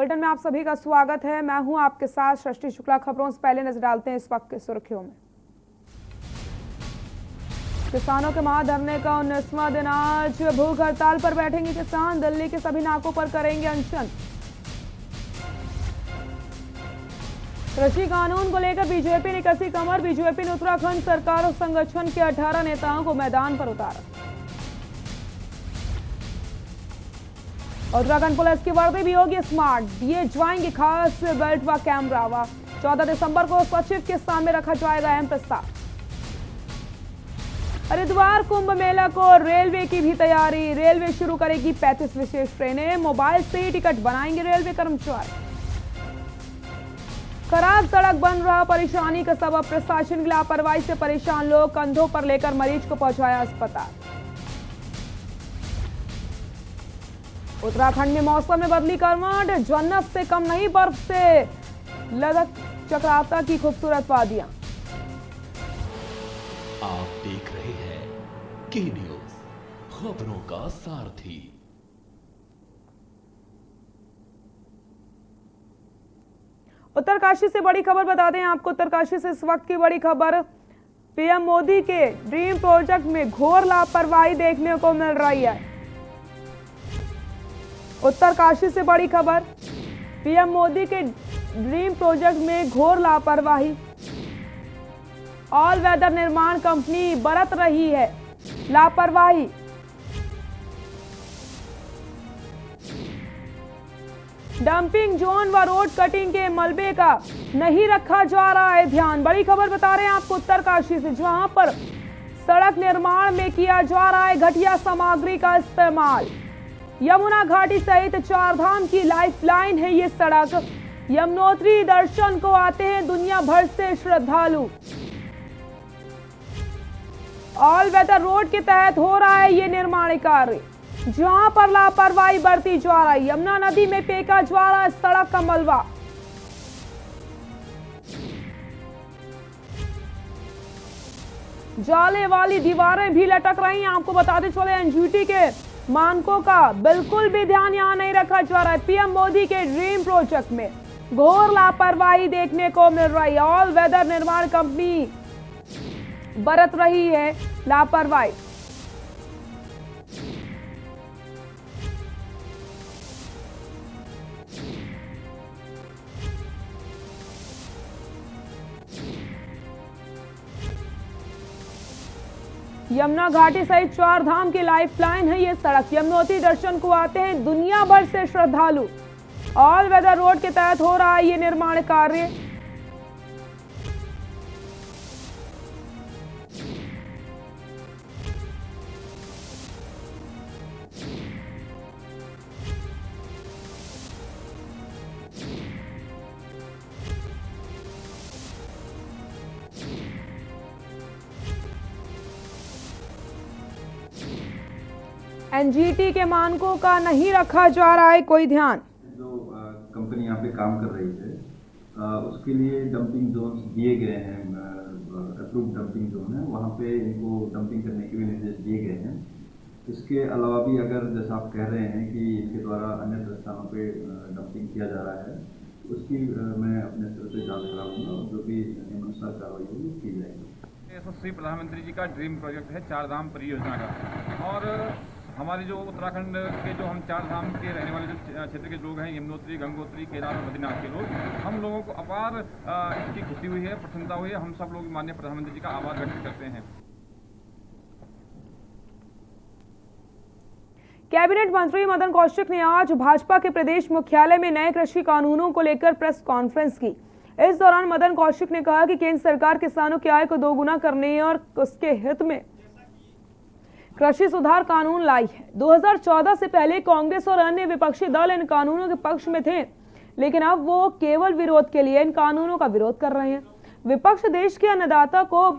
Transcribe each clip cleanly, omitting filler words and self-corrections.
Bulletin में आप सभी का स्वागत है। मैं हूं आपके साथ सृष्टि शुक्ला। खबरों से पहले नजर डालते हैं इस वक्त की सुर्खियों में। किसानों के महाधरने का 19वां दिन आज। भूख हड़ताल पर बैठेंगे किसान। दिल्ली के सभी नाकों पर करेंगे अनशन। कृषि कानून को लेकर बीजेपी ने कसी कमर। बीजेपी ने उत्तराखंड सरकार और संगठन के 18 नेताओं को मैदान पर उतारा। उत्तराखंड पुलिस की वर्दी भी होगी स्मार्ट। दिए जाएंगे खास बेल्ट व कैमरा। 14 दिसंबर को सचिव के सामने रखा जाएगा अहम प्रस्ताव। हरिद्वार कुंभ मेला को रेलवे की भी तैयारी। रेलवे शुरू करेगी 35 विशेष ट्रेनें। मोबाइल से ही टिकट बनाएंगे रेलवे कर्मचारी। खराब सड़क बन रहा परेशानी का सबब। प्रशासन की लापरवाही से परेशान लोग कंधों पर लेकर मरीज को पहुंचाया अस्पताल। उत्तराखंड में मौसम में बदली करवट। जन्नत से कम नहीं, बर्फ से लदक चक्राता की खूबसूरत वादियां। आप देख रहे हैं के न्यूज, खबरों का सारथी। उत्तरकाशी से बड़ी खबर बता दें आपको। उत्तरकाशी से इस वक्त की बड़ी खबर। पीएम मोदी के ड्रीम प्रोजेक्ट में घोर लापरवाही देखने को मिल रही है। उत्तरकाशी से बड़ी खबर। पीएम मोदी के ड्रीम प्रोजेक्ट में घोर लापरवाही। ऑल वेदर निर्माण कंपनी बरत रही है लापरवाही। डंपिंग जोन व रोड कटिंग के मलबे का नहीं रखा जा रहा है ध्यान। बड़ी खबर बता रहे हैं आपको उत्तरकाशी से, जहां पर सड़क निर्माण में किया जा रहा है घटिया सामग्री का इस्तेमाल। यमुना घाटी सहित चारधाम की लाइफलाइन है ये सड़क। यमुनोत्री दर्शन को आते हैं दुनिया भर से श्रद्धालु। ऑल वेदर रोड के तहत हो रहा है ये निर्माण कार्य, जहां पर लापरवाही बरती जा रही। यमुना नदी में फेंका जा रहा है सड़क का मलबा। जाले वाली दीवारें भी लटक रही हैं। आपको बताते चले एनजीटी के मानकों का बिल्कुल भी ध्यान यहां नहीं रखा जा रहा है। पीएम मोदी के ड्रीम प्रोजेक्ट में घोर लापरवाही देखने को मिल रही है। ऑल वेदर निर्माण कंपनी बरत रही है लापरवाही। यमुना घाटी सहित चारधाम की लाइफलाइन है ये सड़क। यमुनोत्री दर्शन को आते हैं दुनिया भर से श्रद्धालु। ऑल वेदर रोड के तहत हो रहा है ये निर्माण कार्य। एनजीटी के मानकों का नहीं रखा जा रहा है कोई ध्यान। जो कंपनी यहाँ पे काम कर रही है उसके लिए डंपिंग जोन्स दिए गए हैं। अप्रूव्ड डंपिंग जोन है, वहाँ पे इनको डंपिंग करने के भी निर्देश दिए गए हैं। इसके अलावा भी अगर जैसा आप कह रहे हैं कि इनके द्वारा अन्य स्थानों पे डंपिंग किया जा रहा है, उसकी मैं अपने स्तर से जांच कराऊंगा और जो भी नियमानुसार कार्रवाई होगी की जाएगी। यशस्वी प्रधानमंत्री जी का ड्रीम प्रोजेक्ट है चारधाम परियोजना का। और हमारे जो उत्तराखंड के जो हम चारधाम के रहने वाले जो क्षेत्र के लोग हैं, यमुनोत्री, गंगोत्री, केदार और बद्रीनाथ के लोग, हम लोगों को अपार इसकी खुशी हुई है, प्रसन्नता हुई है। हम सब लोग माननीय प्रधानमंत्री जी का आभार व्यक्त करते हैं। कैबिनेट मंत्री मदन कौशिक ने आज भाजपा के प्रदेश मुख्यालय में नए कृषि कानूनों को लेकर प्रेस कॉन्फ्रेंस की। इस दौरान मदन कौशिक ने कहा कि केंद्र सरकार किसानों की आय को दोगुना करने और उसके हित में कृषि सुधार कानून लाई है। 2014 से पहले कांग्रेस और अन्य विपक्षी दल इन कानूनों के पक्ष में थे, लेकिन अब वो केवल विरोध के लिए इन कानूनों का विरोध कर रहे हैं। विपक्ष देश के अन्नदाता को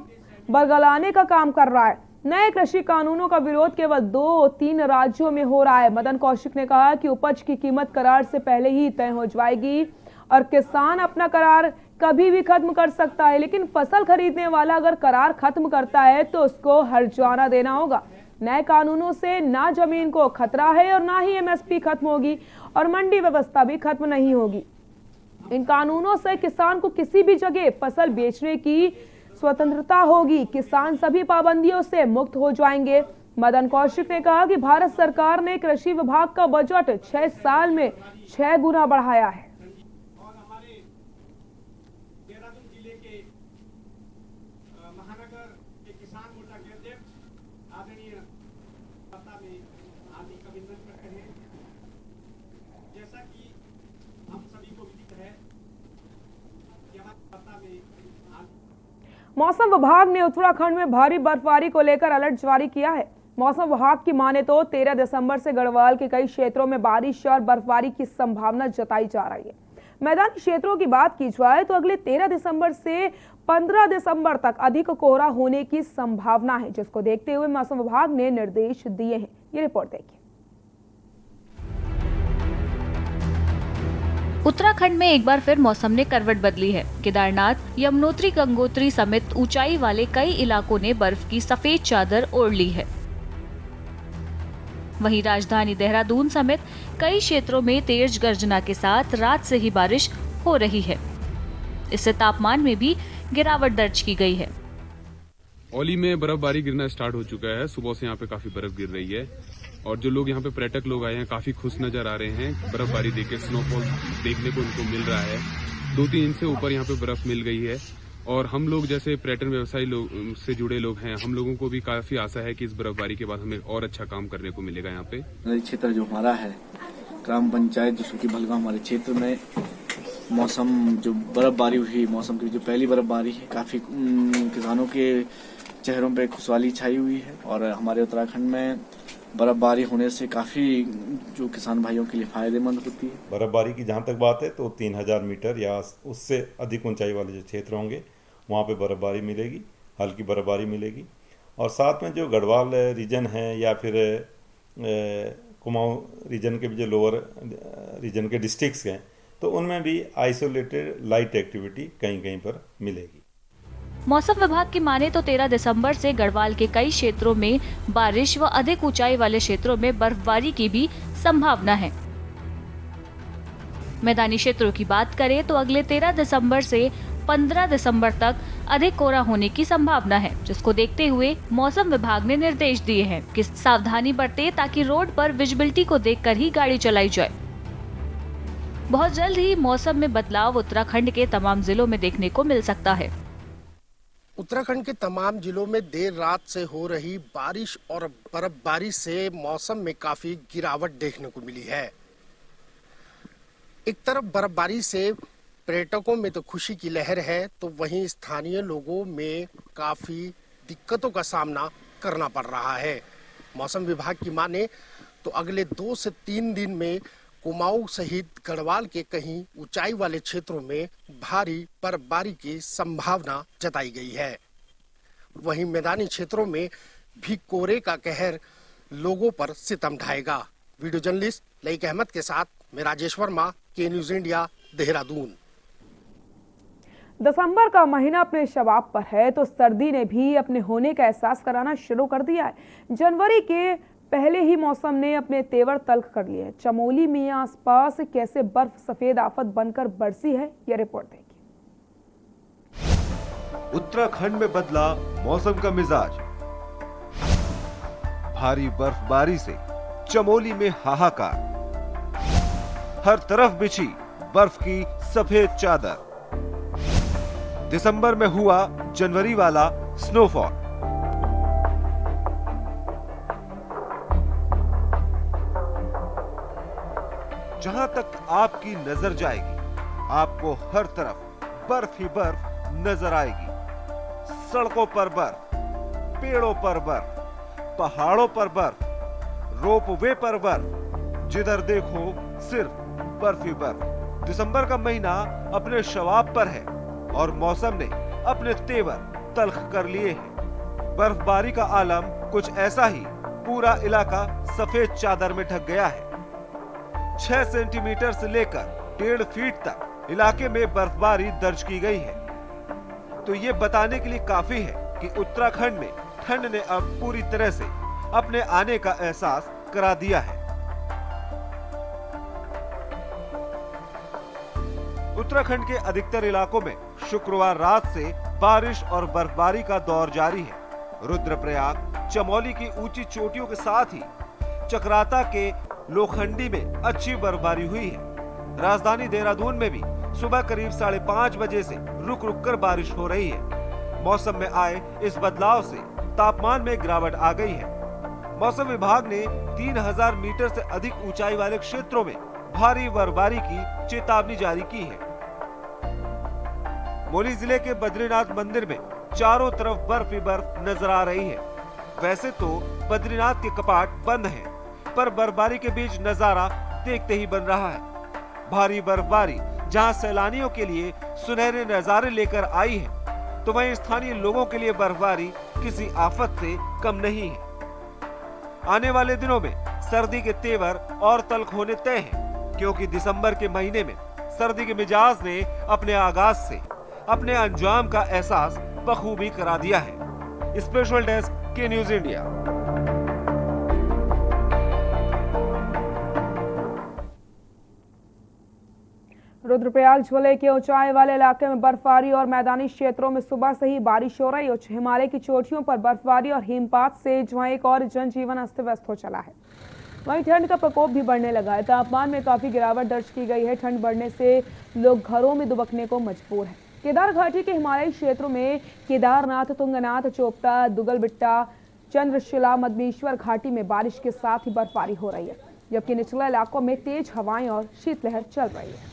बरगलाने का काम कर रहा है। नए कृषि कानूनों का विरोध केवल 2-3 राज्यों में हो रहा है। मदन कौशिक ने कहा कि उपज की कीमत करार से पहले ही तय हो जाएगी और किसान अपना करार कभी भी खत्म कर सकता है, लेकिन फसल खरीदने वाला अगर करार खत्म करता है तो उसको हर्जाना देना होगा। नए कानूनों से ना जमीन को खतरा है और ना ही एमएसपी खत्म होगी और मंडी व्यवस्था भी खत्म नहीं होगी। इन कानूनों से किसान को किसी भी जगह फसल बेचने की स्वतंत्रता होगी। किसान सभी पाबंदियों से मुक्त हो जाएंगे। मदन कौशिक ने कहा कि भारत सरकार ने कृषि विभाग का बजट 6 साल में 6 गुना बढ़ाया है। और हमारे देहरादून जिले के महानगर के किसान मोर्चा के अध्यक्ष आदरणीय सत्ता में हार्दिक अभिनंदन करते हैं। जैसा कि हम सभी को विदित है कि हमारी सत्ता में मौसम विभाग ने उत्तराखंड में भारी बर्फबारी को लेकर अलर्ट जारी किया है। मौसम विभाग की माने तो 13 दिसंबर से गढ़वाल के कई क्षेत्रों में बारिश और बर्फबारी की संभावना जताई जा रही है। मैदानी क्षेत्रों की बात की जाए तो अगले 13 दिसंबर से 15 दिसंबर तक अधिक कोहरा होने की संभावना है, जिसको देखते हुए मौसम विभाग ने निर्देश दिए हैं। ये रिपोर्ट देखिए। उत्तराखंड में एक बार फिर मौसम ने करवट बदली है। केदारनाथ, यमुनोत्री, गंगोत्री समेत ऊंचाई वाले कई इलाकों ने बर्फ की सफेद चादर ओढ़ ली है। वहीं राजधानी देहरादून समेत कई क्षेत्रों में तेज गर्जना के साथ रात से ही बारिश हो रही है। इससे तापमान में भी गिरावट दर्ज की गई है। औली में बर्फबारी गिरना स्टार्ट हो चुका है। सुबह से यहाँ पे काफी बर्फ गिर रही है और जो लोग यहाँ पे पर्यटक लोग आए हैं काफी खुश नजर आ रहे हैं। बर्फबारी देख के स्नोफॉल देखने को उनको मिल रहा है। 2-3 इंच से ऊपर यहाँ पे बर्फ मिल गई है और हम लोग जैसे पर्यटन व्यवसायी लोग से जुड़े लोग हैं, हम लोगों को भी काफी आशा है कि इस बर्फबारी के बाद हमें और अच्छा काम करने को मिलेगा। यहाँ पे नदी क्षेत्र जो हमारा है, ग्राम पंचायत जो सुखी भलगांव, हमारे क्षेत्र में मौसम जो बर्फबारी हुई, मौसम की जो पहली बर्फबारी है, काफी किसानों के चेहरों पे खुशहाली छाई हुई है। और हमारे उत्तराखंड में बर्फबारी होने से काफी जो किसान भाइयों के लिए फायदेमंद होती है। बर्फबारी की जहाँ तक बात है तो 3000 मीटर या उससे अधिक ऊंचाई वाले जो क्षेत्र होंगे वहाँ पे बर्फबारी मिलेगी, हल्की बर्फबारी मिलेगी। और साथ में जो गढ़वाल रीजन है या फिर कुमाऊं रीजन के भी जो लोअर रीजन के डिस्ट्रिक्ट्स हैं तो उनमें भी आइसोलेटेड लाइट एक्टिविटी कहीं कहीं पर मिलेगी। मौसम विभाग की माने तो 13 दिसंबर से गढ़वाल के कई क्षेत्रों में बारिश व अधिक ऊंचाई वाले क्षेत्रों में बर्फबारी की भी संभावना है। मैदानी क्षेत्रों की बात करें तो अगले 13 दिसंबर से 15 दिसंबर तक अधिक कोहरा होने की संभावना है, जिसको देखते हुए मौसम विभाग ने निर्देश दिए हैं कि सावधानी बरते ताकि रोड पर विजिबिलिटी को देखकर ही गाड़ी चलाई जाए। बहुत जल्द ही मौसम में बदलाव उत्तराखंड के तमाम जिलों में देखने को मिल सकता है। उत्तराखंड के तमाम जिलों में देर रात से हो रही बारिश और बर्फबारी से मौसम में काफी गिरावट देखने को मिली है। एक तरफ बर्फबारी से पर्यटकों में तो खुशी की लहर है, तो वहीं स्थानीय लोगों में काफी दिक्कतों का सामना करना पड़ रहा है। मौसम विभाग की माने तो अगले 2 से 3 दिन में कुमाऊं सहित गढ़वाल के कहीं ऊंचाई वाले क्षेत्रों में भारी बर्फबारी की संभावना जताई गई है। वहीं मैदानी क्षेत्रों में भी कोहरे का कहर लोगों पर सितम ढाएगा। वीडियो जर्नलिस्ट लईक अहमद के साथ मैं राजेश वर्मा, के न्यूज इंडिया, देहरादून। दिसंबर का महीना अपने शबाब पर है तो सर्दी ने भी अपने होने का एहसास कराना शुरू कर दिया है। जनवरी के पहले ही मौसम ने अपने तेवर तल्ख कर लिए हैं। चमोली में आसपास कैसे बर्फ सफेद आफत बनकर बरसी है, यह रिपोर्ट देखिए। उत्तराखंड में बदला मौसम का मिजाज। भारी बर्फबारी से चमोली में हाहाकार। हर तरफ बिछी बर्फ की सफेद चादर। दिसंबर में हुआ जनवरी वाला स्नोफॉल। जहां तक आपकी नजर जाएगी आपको हर तरफ बर्फ ही बर्फ नजर आएगी। सड़कों पर बर्फ, पेड़ों पर बर्फ, पहाड़ों पर बर्फ, रोपवे पर बर्फ, जिधर देखो सिर्फ बर्फ ही बर्फ। दिसंबर का महीना अपने शबाब पर है और मौसम ने अपने तेवर तल्ख कर लिए हैं। बर्फबारी का आलम कुछ ऐसा ही, पूरा इलाका सफेद चादर में ढक गया है। 6 सेंटीमीटर से लेकर 1.5 फीट तक इलाके में बर्फबारी दर्ज की गई है। तो ये बताने के लिए काफी है कि उत्तराखंड में ठंड ने अब पूरी तरह से अपने आने का एहसास करा दिया है। उत्तराखंड के अधिकतर इलाकों में शुक्रवार रात से बारिश और बर्फबारी का दौर जारी है। रुद्रप्रयाग, चमोली की ऊंची चोटियों के साथ ही चक्राता के लोखंडी में अच्छी बर्फबारी हुई है। राजधानी देहरादून में भी सुबह करीब 5:30 बजे से रुक रुक कर बारिश हो रही है। मौसम में आए इस बदलाव से तापमान में गिरावट आ गई है। मौसम विभाग ने 3000 मीटर से अधिक ऊंचाई वाले क्षेत्रों में भारी बर्फबारी की चेतावनी जारी की है। मौली जिले के बद्रीनाथ मंदिर में चारों तरफ बर्फ ही बर्फ नजर आ रही है। वैसे तो बद्रीनाथ के कपाट बंद हैं, पर बर्फबारी के बीच नजारा देखते ही बन रहा है। भारी बर्फबारी जहां सैलानियों के लिए सुनहरे नजारे लेकर आई है, तो वहीं स्थानीय लोगों के लिए बर्फबारी किसी आफत से कम नहीं है। आने वाले दिनों में सर्दी के तेवर और तल्ख होने तय हैं, क्योंकि दिसंबर के महीने में सर्दी के मिजाज ने अपने आगाज से अपने अंजाम का एहसास बखूबी करा दिया है। स्पेशल डेस्क के न्यूज इंडिया। रुद्रप्रयाग जिले के ऊंचाई वाले इलाके में बर्फबारी और मैदानी क्षेत्रों में सुबह से ही बारिश हो रही है। उच्च हिमालय की चोटियों पर बर्फबारी और हिमपात से जहां एक और जनजीवन अस्त व्यस्त हो चला है, वहीं ठंड का प्रकोप भी बढ़ने लगा है। तापमान में काफी गिरावट दर्ज की गई है। ठंड बढ़ने से लोग घरों में दुबकने को मजबूर है। केदार घाटी के हिमालयी क्षेत्रों में केदारनाथ, तुंगनाथ, चोपता, दुगलबिट्टा, चंद्रशिला, मदनेश्वर घाटी में बारिश के साथ ही बर्फबारी हो रही है, जबकि निचले इलाकों में तेज हवाएं और शीतलहर चल रही है।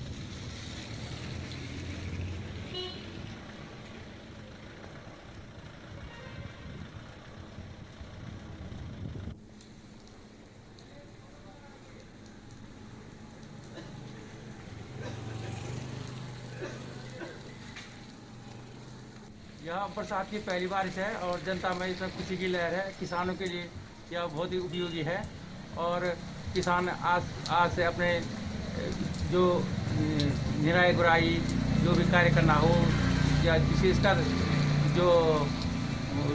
यह बरसात की पहली बारिश है और जनता में इसमें खुशी की लहर है। किसानों के लिए यह बहुत ही उपयोगी है और किसान आज से अपने जो निराई गुराई जो भी कार्य करना हो या विशेषकर जो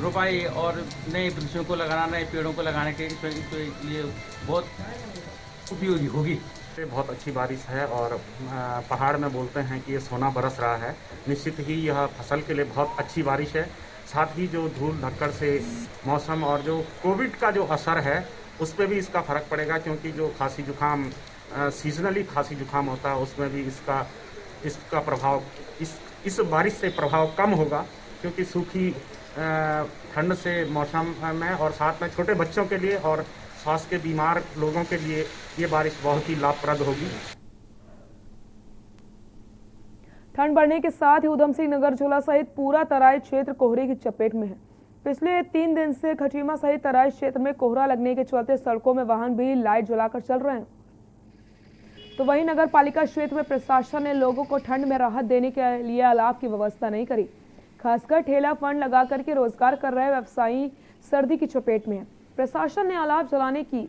रोपाई और नए वृक्षों को लगाना, नए पेड़ों को लगाने के लिए बहुत उपयोगी होगी। बहुत अच्छी बारिश है और पहाड़ में बोलते हैं कि ये सोना बरस रहा है। निश्चित ही यह फसल के लिए बहुत अच्छी बारिश है। साथ ही जो धूल धक्कड़ से मौसम और जो कोविड का जो असर है उस पर भी इसका फर्क पड़ेगा, क्योंकि जो खांसी जुकाम सीजनली खांसी जुकाम होता है उसमें भी इसका प्रभाव इस बारिश से प्रभाव कम होगा, क्योंकि सूखी ठंड से मौसम में और साथ में छोटे बच्चों के लिए और स्वास्थ्य के बीमार लोगों के लिए ये बारिश बहुत ही लाभप्रद होगी। ठंड बढ़ने के साथ ही उधम सिंह नगर झोला सहित पूरा तराई क्षेत्र कोहरे की चपेट में है। पिछले 3 दिन से खटीमा सहित तराई क्षेत्र में कोहरा लगने के चलते सड़कों में वाहन भी लाइट जलाकर चल रहे हैं। तो वहीं नगर पालिका क्षेत्र में प्रशासन ने लोगों को ठंड में राहत देने के लिए अलाव की व्यवस्था नहीं करी। खासकर ठेला फंड लगा करके रोजगार कर रहे व्यवसायी सर्दी की चपेट में है। प्रशासन ने अलाव जलाने की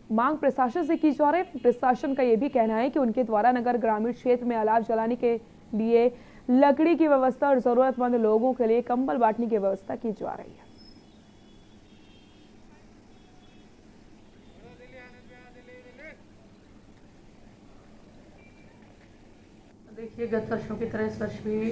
मांग प्रशासन से की जा रही है। प्रशासन का यह भी कहना है कि उनके द्वारा नगर ग्रामीण क्षेत्र में अलाव जलाने के लिए लकड़ी की व्यवस्था और जरूरतमंद लोगों के लिए कंबल बांटने की व्यवस्था की जा रही है। देखिए, गत वर्षों की तरह इस वर्ष भी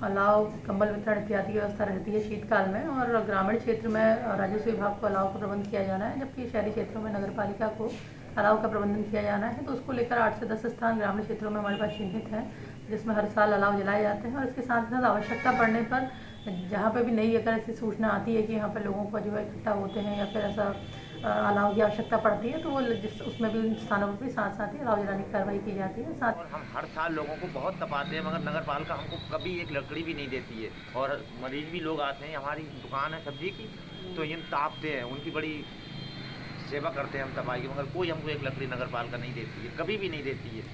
अलाव, कंबल वितरण इत्यादि की व्यवस्था रहती है शीतकाल में, और ग्रामीण क्षेत्र में राजस्व विभाग को अलाव का प्रबंध किया जाना है, जबकि शहरी क्षेत्रों में नगर पालिका को अलाव का प्रबंधन किया जाना है। तो उसको लेकर 8 से 10 स्थान ग्रामीण क्षेत्रों में हमारे पास चिन्हित हैं, जिसमें हर साल अलाव जलाए जाते हैं। और इसके साथ साथ आवश्यकता पड़ने पर जहाँ पर भी नई अगर ऐसी सूचना आती है कि यहाँ पर लोगों को जो है इकट्ठा होते हैं या फिर ऐसा अलाव की आवश्यकता पड़ती है, तो वो उसमें भी उन स्थानों पर भी साथ साथ ही अलाव जलाने की कार्रवाई की जाती है। साथ हम हर साल लोगों को बहुत तपाते हैं, मगर नगर पालिका हमको कभी एक लकड़ी भी नहीं देती है। और मरीज भी लोग आते हैं, हमारी दुकान है सब्जी की, तो ये तापते हैं, उनकी बड़ी सेवा करते हैं हम तपाई की, मगर कोई हमको एक लकड़ी नगर पालिका नहीं देती है, कभी भी नहीं देती है।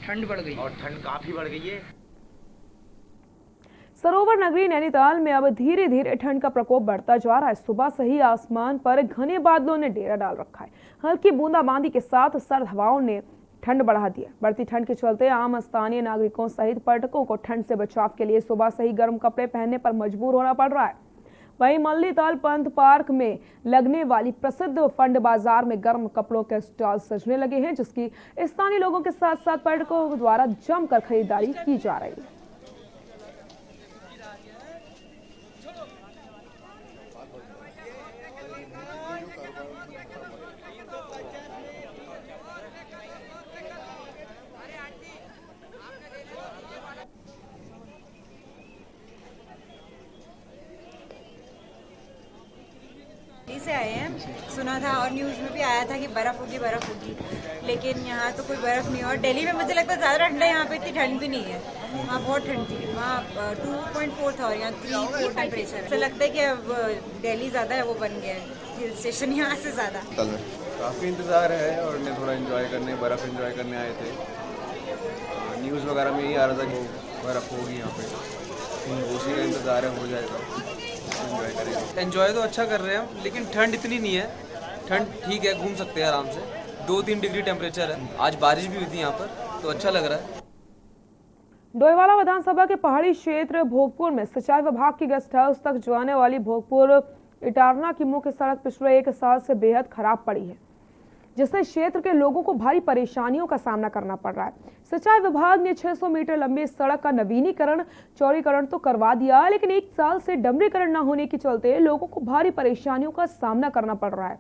ठंड बढ़ गई और ठंड काफ़ी बढ़ गई है। सरोवर नगरी नैनीताल में अब धीरे धीरे ठंड का प्रकोप बढ़ता जा रहा है। सुबह से ही आसमान पर घने बादलों ने डेरा डाल रखा है। हल्की बूंदाबांदी के साथ सर्द हवाओं ने ठंड बढ़ा दी है। बढ़ती ठंड के चलते आम स्थानीय नागरिकों सहित पर्यटकों को ठंड से बचाव के लिए सुबह से ही गर्म कपड़े पहनने पर मजबूर होना पड़ रहा है। वहीं मल्लीताल पंथ पार्क में लगने वाली प्रसिद्ध फंड बाजार में गर्म कपड़ों के स्टॉल सजने लगे हैं, जिसकी स्थानीय लोगों के साथ साथ पर्यटकों द्वारा जमकर खरीदारी की जा रही है। से आए हैं, सुना था और न्यूज़ में भी आया था कि बर्फ़ होगी, लेकिन यहाँ तो कोई बर्फ़ नहीं है। और दिल्ली में मुझे लगता है ज़्यादा ठंड है, यहाँ पे इतनी ठंड भी नहीं है। वहाँ बहुत ठंड थी, वहाँ 2.4 था और यहाँ 3-4 टेम्परेचर है। ऐसा लगता है कि अब दिल्ली ज़्यादा है, वो बन गया है हिल स्टेशन यहाँ से ज़्यादा। काफ़ी इंतज़ार है और ने थोड़ा एंजॉय करने, बर्फ़ एंजॉय करने आए थे। न्यूज़ वगैरह में यही आ रहा था कि बर्फ़ होगी यहाँ पे, उसी का इंतज़ार है, हो जाएगा। एंजॉय तो अच्छा कर रहे हैं, लेकिन ठंड इतनी नहीं है। ठंड ठीक है, घूम सकते हैं आराम से। 2-3 डिग्री टेम्परेचर है। आज बारिश भी हुई थी यहाँ पर, तो अच्छा लग रहा है। डोईवाला विधानसभा के पहाड़ी क्षेत्र भोगपुर में सिंचाई विभाग की गेस्ट हाउस तक जाने वाली भोगपुर इटारना की मुख्य सड़क पिछले 1 साल से बेहद खराब पड़ी है, जिससे क्षेत्र के लोगों को भारी परेशानियों का सामना करना पड़ रहा है। सिंचाई विभाग ने 600 मीटर लंबी सड़क का नवीनीकरण, चौड़ीकरण तो करवा दिया, लेकिन 1 साल से डमरीकरण न होने के चलते लोगों को भारी परेशानियों का सामना करना पड़ रहा है।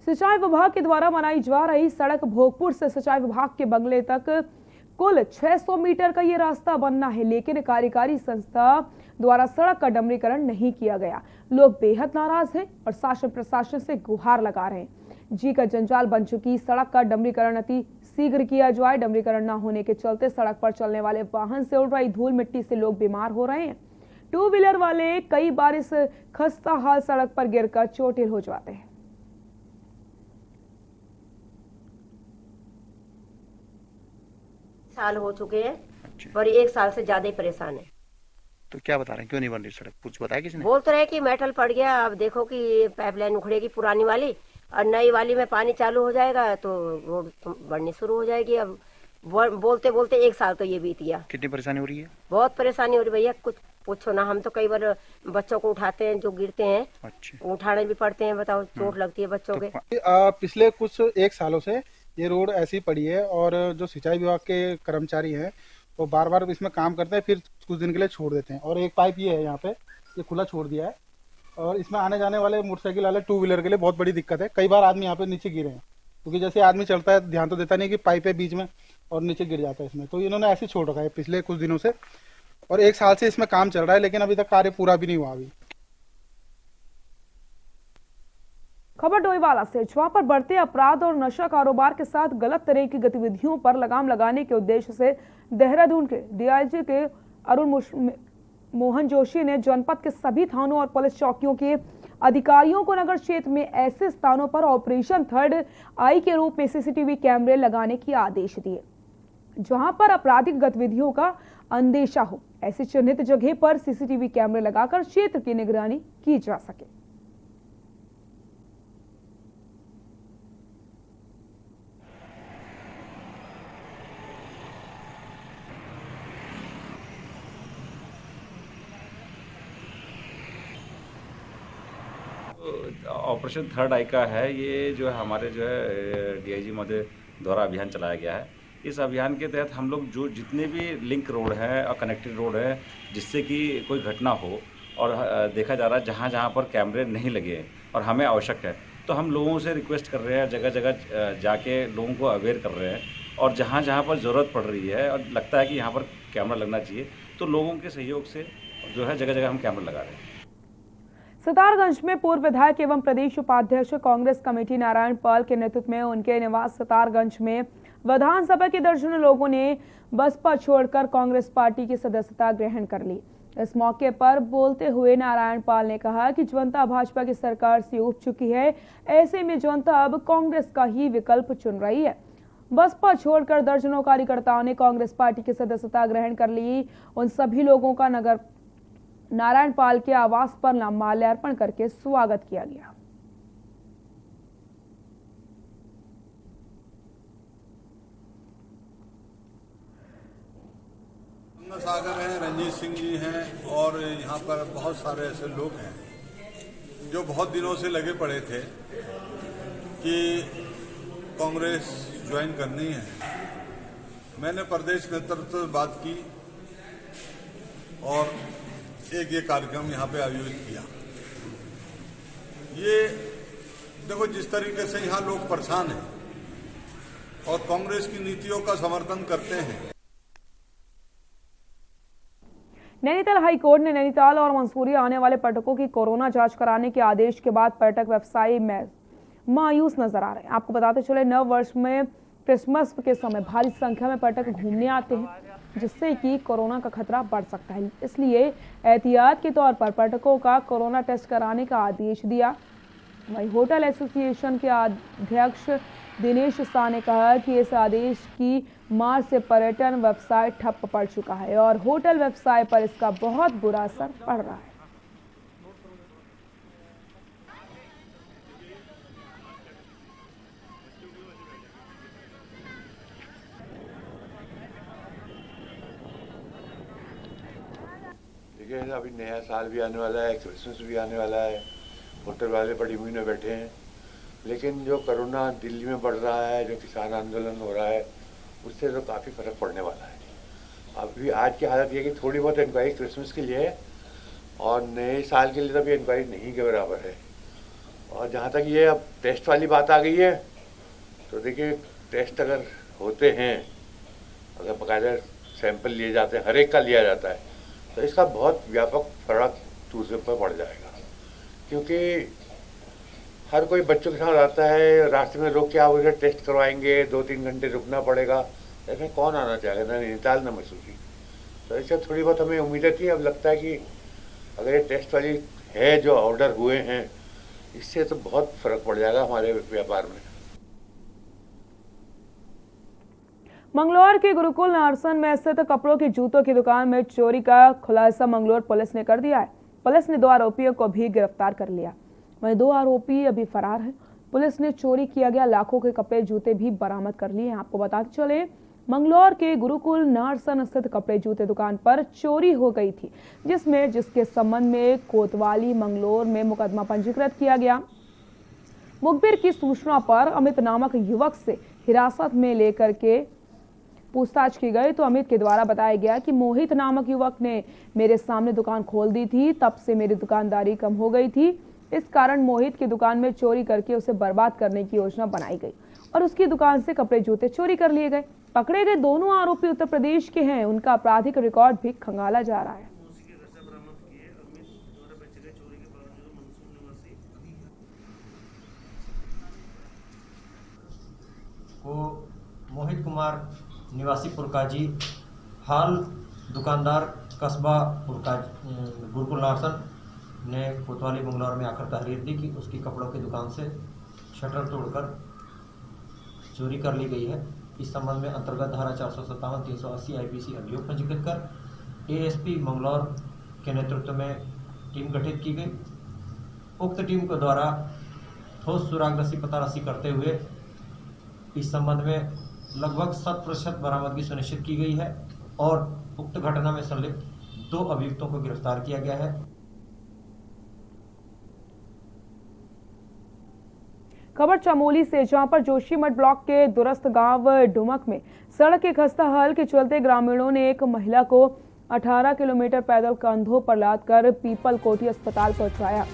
सिंचाई विभाग के द्वारा बनाई जा रही सड़क भोगपुर से सिंचाई विभाग के बंगले तक कुल 600 मीटर का ये रास्ता बनना है, लेकिन कार्यकारी संस्था द्वारा सड़क का डमरीकरण नहीं किया गया। लोग बेहद नाराज हैं और शासन प्रशासन से गुहार लगा रहे हैं। जी का जंजाल बन चुकी सड़क का डमरीकरण अति शीघ्र किया जाए। डमरीकरण न होने के चलते सड़क पर चलने वाले वाहन से उड़ रही धूल मिट्टी से लोग बीमार हो रहे हैं। 2 व्हीलर वाले कई बार इस खस्ता हाल सड़क पर गिरकर चोटिल हो जाते हैं। साल हो चुके हैं और 1 साल से ज्यादा ही परेशान है। तो क्या बता रहे हैं, क्यों नहीं बन रही सड़क? कुछ बताया किसी ने? बोल तो रहे कि मेटल पड़ गया, अब देखो कि पाइपलाइन उखड़ेगी पुरानी वाली और नई वाली में पानी चालू हो जाएगा तो रोड बढ़नी शुरू हो जाएगी। अब बोलते बोलते 1 साल तो ये बीत गया। कितनी परेशानी हो रही है? बहुत परेशानी हो रही भैया, कुछ पूछो ना। हम तो कई बार बच्चों को उठाते हैं, जो गिरते हैं उठाने भी पड़ते हैं। बताओ, चोट लगती है बच्चों के। पिछले कुछ 1 सालों से ये रोड ऐसी पड़ी है और जो सिंचाई विभाग के कर्मचारी हैं वो बार बार इसमें काम करते हैं, फिर कुछ दिन के लिए छोड़ देते हैं। और एक पाइप ये है यहाँ पे, ये खुला छोड़ दिया है और इसमें आने जाने वाले मोटरसाइकिल वाले 2 व्हीलर के लिए बहुत बड़ी दिक्कत है। कई बार आदमी यहाँ पे नीचे गिरे हैं, क्योंकि जैसे आदमी चलता है ध्यान तो देता नहीं कि पाइप है बीच में और नीचे गिर जाता है इसमें। तो इन्होंने ऐसे छोड़ रखा है पिछले कुछ दिनों से और 1 साल से इसमें काम चल रहा है, लेकिन अभी तक कार्य पूरा भी नहीं हुआ। अभी खबर डोईवाला से, जहां पर बढ़ते अपराध और नशा कारोबार के साथ गलत तरह की गतिविधियों पर लगाम लगाने के उद्देश्य से देहरादून के डीआईजी के अरुण मोहन जोशी ने जनपद के सभी थानों और पुलिस चौकियों के अधिकारियों को नगर क्षेत्र में ऐसे स्थानों पर ऑपरेशन थर्ड आई के रूप में सीसीटीवी कैमरे लगाने के आदेश दिए, जहां पर आपराधिक गतिविधियों का अंदेशा हो। ऐसी चिन्हित जगह पर सीसीटीवी कैमरे लगाकर क्षेत्र की निगरानी की जा सके। ऑपरेशन थर्ड आई का है, ये जो है हमारे जो है डीआईजी महोदय द्वारा अभियान चलाया गया है। इस अभियान के तहत हम लोग जो जितने भी लिंक रोड हैं और कनेक्टेड रोड है जिससे कि कोई घटना हो और देखा जा रहा है जहाँ जहाँ पर कैमरे नहीं लगे हैं और हमें आवश्यक है, तो हम लोगों से रिक्वेस्ट कर रहे हैं, जगह जगह जाके लोगों को अवेयर कर रहे हैं और जहाँ जहाँ पर ज़रूरत पड़ रही है और लगता है कि यहाँ पर कैमरा लगना चाहिए तो लोगों के सहयोग से जो है जगह जगह हम कैमरा लगा रहे हैं। सितारगंज में पूर्व विधायक एवं प्रदेश उपाध्यक्ष कांग्रेस कमेटी नारायण पाल के नेतृत्व में उनके निवास सितारगंज में विधानसभा के दर्जनों लोगों ने बसपा छोड़कर कांग्रेस पार्टी की सदस्यता ग्रहण कर ली। इस मौके पर बोलते हुए नारायण पाल ने कहा कि जनता भाजपा की सरकार से उब चुकी है, ऐसे में जनता अब कांग्रेस का ही विकल्प चुन रही है। बसपा छोड़कर दर्जनों कार्यकर्ताओं ने कांग्रेस पार्टी की सदस्यता ग्रहण कर ली। उन सभी लोगों का नगर नारायण पाल के आवास पर माल्यार्पण करके स्वागत किया गया। सागर हैं, रंजीत सिंह जी हैं और यहाँ पर बहुत सारे ऐसे लोग हैं जो बहुत दिनों से लगे पड़े थे कि कांग्रेस ज्वाइन करनी है। मैंने प्रदेश नेतृत्व से बात की और एक ये कार्यक्रम यहाँ पे आयोजित किया। ये देखो जिस तरीके से यहाँ लोग परेशान हैं और कांग्रेस की नीतियों का समर्थन करते हैं। नैनीताल हाई कोर्ट ने नैनीताल और मंसूरी आने वाले पर्यटकों की कोरोना जांच कराने के आदेश के बाद पर्यटक व्यवसायी में मायूस नजर आ रहे हैं। आपको बताते चले नव वर्ष में क्रिसमस के समय भारी संख्या में पर्यटक घूमने आते हैं, जिससे कि कोरोना का खतरा बढ़ सकता है। इसलिए एहतियात के तौर पर पर्यटकों का कोरोना टेस्ट कराने का आदेश दिया। वहीं होटल एसोसिएशन के अध्यक्ष दिनेश शाह ने कहा कि इस आदेश की मार से पर्यटन व्यवसाय ठप पड़ चुका है और होटल व्यवसाय पर इसका बहुत बुरा असर पड़ रहा है। देखिए अभी नया साल भी आने वाला है, क्रिसमस भी आने वाला है, होटल वाले बड़ी उम्मीद में बैठे हैं। लेकिन जो कोरोना दिल्ली में बढ़ रहा है, जो किसान आंदोलन हो रहा है, उससे तो काफ़ी फर्क पड़ने वाला है। अभी आज की हालत ये कि थोड़ी बहुत इंक्वायरी क्रिसमस के लिए है और नए साल के लिए तो अभी इंक्वायरी नहीं के बराबर है। और जहाँ तक ये अब टेस्ट वाली बात आ गई है, तो देखिए टेस्ट अगर होते हैं, अगर बाकायदा सैंपल लिए जाते हैं, हर एक का लिया जाता है, तो इसका बहुत व्यापक फर्क दूसरे पर पड़ जाएगा। क्योंकि हर कोई बच्चों के साथ आता है, रास्ते में रोक के आप उसे टेस्ट करवाएंगे, 2-3 घंटे रुकना पड़ेगा, ऐसे कौन आना चाहेगा, ना नैनीताल ना मसूरी। तो इससे थोड़ी बहुत हमें उम्मीदें थी। अब लगता है कि अगर ये टेस्ट वाली है जो ऑर्डर हुए हैं, इससे तो बहुत फर्क पड़ जाएगा हमारे व्यापार में। मंगलौर के गुरुकुल नारसन में स्थित कपड़ों की जूतों की दुकान में चोरी का खुलासा मंगलौर पुलिस ने कर दिया है। पुलिस ने 2 आरोपियों को भी गिरफ्तार कर लिया। वहीं 2 आरोपी अभी फरार हैं। पुलिस ने चोरी किया गया लाखों के कपड़े जूते भी बरामद कर लिए हैं। आपको बताते चले मंगलौर के गुरुकुल नारसन स्थित कपड़े जूते दुकान पर चोरी हो गई थी, जिसके संबंध में कोतवाली मंगलौर में मुकदमा पंजीकृत किया गया। मुखबिर की सूचना पर अमित नामक युवक से हिरासत में लेकर के पूछताछ की गई तो अमित के द्वारा बताया गया कि मोहित नामक युवक ने मेरे सामने दुकान खोल दी थी, तब से मेरी दुकानदारी कम हो गई थी। इस कारण मोहित की दुकान में चोरी करके उसे बर्बाद करने की योजना बनाई गई और उसकी दुकान से कपड़े जूते चोरी कर लिए गए। पकड़े गए दोनों आरोपी उत्तर प्रदेश के हैं। उनका आपराधिक रिकॉर्ड भी खंगाला जा रहा है। को मोहित कुमार निवासी पुरकाजी, हाल दुकानदार कस्बा गुरुकुल नारसन ने कोतवाली बंगलौर में आकर तहरीर दी कि उसकी कपड़ों की दुकान से शटर तोड़कर चोरी कर ली गई है। इस संबंध में अंतर्गत धारा 457, 380 IPC अभियोग पंजीकृत कर ASP मंगलौर के नेतृत्व में टीम गठित की गई। उक्त टीम के द्वारा ठोस सुराग रस्सी पता रस्सी करते हुए इस संबंध में लगभग 100% बरामदगी सुनिश्चित की गई है और उक्त घटना में संलिप्त 2 अभियुक्तों को गिरफ्तार किया गया है। खबर चमोली से, जहां पर जोशीमठ ब्लॉक के दूरस्थ गांव डुमक में सड़क के खस्ता हाल के चलते ग्रामीणों ने एक महिला को 18 किलोमीटर पैदल कंधों पर लादकर पीपल कोठी अस्पताल पहुंचाया।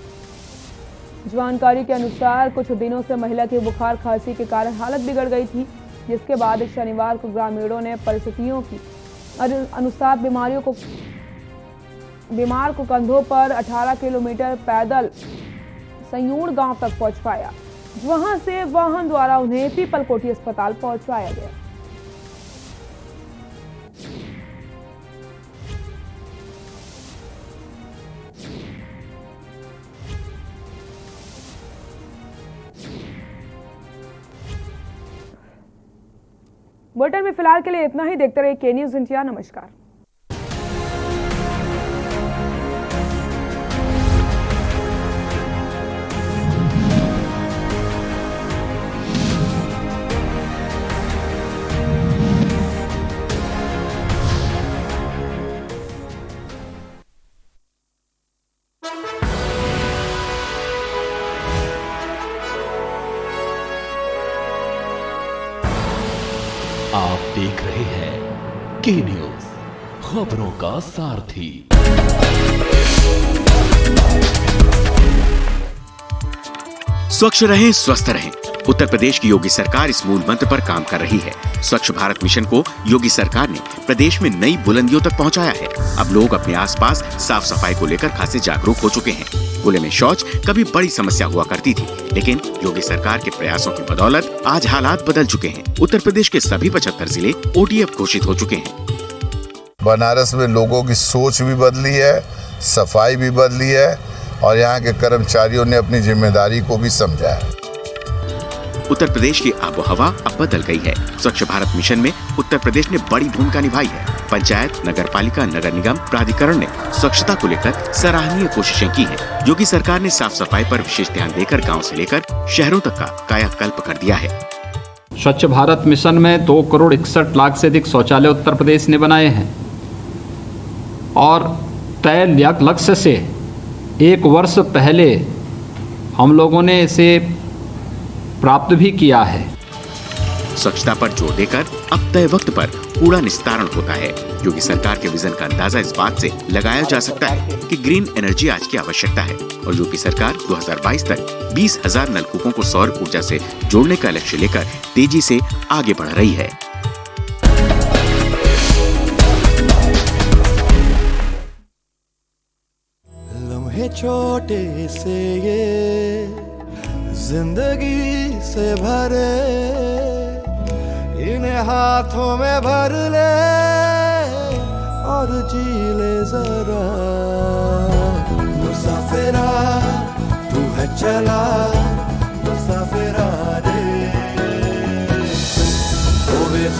जानकारी के अनुसार कुछ दिनों से महिला की बुखार खांसी के कारण हालत बिगड़ गई थी, जिसके बाद शनिवार को ग्रामीणों ने परिस्थितियों की अनुसार बीमार को कंधों पर 18 किलोमीटर पैदल संयूण गांव तक पहुंचाया, वहां से वाहन द्वारा उन्हें पीपल कोठी अस्पताल पहुंचाया गया। बुलेटिन में फिलहाल के लिए इतना ही। देखते रहिए के न्यूज़ इंडिया। नमस्कार। आप देख रहे हैं के न्यूज, खबरों का सारथी। स्वच्छ रहें, स्वस्थ रहें। उत्तर प्रदेश की योगी सरकार इस मूल मंत्र पर काम कर रही है। स्वच्छ भारत मिशन को योगी सरकार ने प्रदेश में नई बुलंदियों तक पहुंचाया है। अब लोग अपने आसपास साफ सफाई को लेकर खासे जागरूक हो चुके हैं। खुले में शौच कभी बड़ी समस्या हुआ करती थी, लेकिन योगी सरकार के प्रयासों की बदौलत आज हालात बदल चुके हैं। उत्तर प्रदेश के सभी 75 जिले ODF घोषित हो चुके हैं। बनारस में लोगों की सोच भी बदली है, सफाई भी बदली है और यहाँ के कर्मचारियों ने अपनी जिम्मेदारी को भी समझा है। उत्तर प्रदेश की आबोहवा अब बदल गई है। स्वच्छ भारत मिशन में उत्तर प्रदेश ने बड़ी भूमिका निभाई है। पंचायत, नगर पालिका, नगर निगम, प्राधिकरण ने स्वच्छता को लेकर सराहनीय कोशिशें की हैं। योगी सरकार ने साफ सफाई पर विशेष ध्यान देकर गांव से लेकर शहरों तक का कायाकल्प कर दिया है। स्वच्छ भारत मिशन में 2 करोड़ 61 लाख से अधिक शौचालय उत्तर प्रदेश ने बनाए हैं और तय लक्ष्य से 1 वर्ष पहले हम लोगों ने इसे प्राप्त भी किया है। स्वच्छता पर जोर देकर अब तय वक्त पर कूड़ा निस्तारण होता है। योगी सरकार के विजन का अंदाजा इस बात से लगाया जा सकता है कि ग्रीन एनर्जी आज की आवश्यकता है और योगी सरकार 2022 तक 20,000 नलकूपों को सौर ऊर्जा से जोड़ने का लक्ष्य लेकर तेजी से आगे बढ़ रही है। लम्हे छोटे से ये जिंदगी से भरे, इन्हें हाथों में भर ले और जी ले जरा। मुसाफिरा तू है चला, मुसाफिरा रे।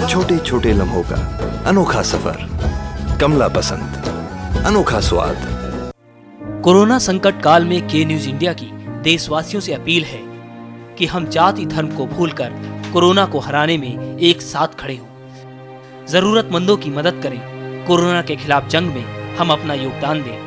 छोटे छोटे लम्हों का अनोखा सफर, कमला पसंद, अनोखा स्वाद। कोरोना संकट काल में के न्यूज इंडिया की देशवासियों से अपील है कि हम जाति धर्म को भूलकर कोरोना को हराने में एक साथ खड़े हों। जरूरतमंदों की मदद करें। कोरोना के खिलाफ जंग में हम अपना योगदान दें।